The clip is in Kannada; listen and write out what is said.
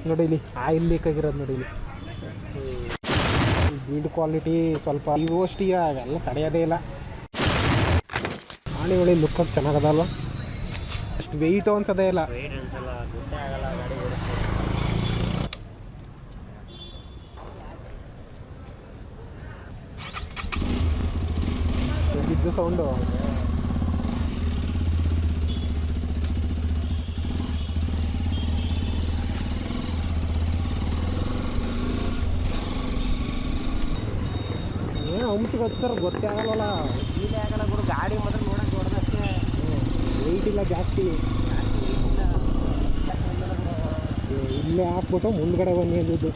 ನೋಡಿ ಇಲ್ಲಿ ಆಯಿಲ್ ಲೀಕ್ ಆಗಿರೋದು ನೋಡಿ ಇಲ್ಲಿ. ಬಿಲ್ಡ್ ಕ್ವಾಲಿಟಿ ಸ್ವಲ್ಪ ಇವಷ್ಟಿಗೆ ಅವೆಲ್ಲ ತಡೆಯೋದೇ ಇಲ್ಲ. ಆಣಿ ಒಳ್ಳೆ ಲುಕ್ಕಕ್ಕೆ ಚೆನ್ನಾಗದಲ್ವ, ಅಷ್ಟು ವೆಯ್ಟು ಅನ್ಸೋದೇ ಇಲ್ಲ. ಬಿದ್ದು ಸೌಂಡು ಏನು ಹಂಚಿಗೆ ಹಚ್ಚಾರ ಗೊತ್ತೇ ಆಗಲ್ವಲ್ಲ. ಫೀಲೇ ಆಗಲ್ಲ ಗುರು, ಗಾಡಿ ಮಾತ್ರ ನೋಡೋಕೆ ದೊಡ್ಡದಷ್ಟೇ, ವೆಯ್ಟ್ ಇಲ್ಲ ಜಾಸ್ತಿ. ಇಲ್ಲೇ ಹಾಕ್ಬಿಟ್ಟು ಮುಂದ್ಗಡೆ ಬನ್ನಿ ಅಂದಿದ್ದು.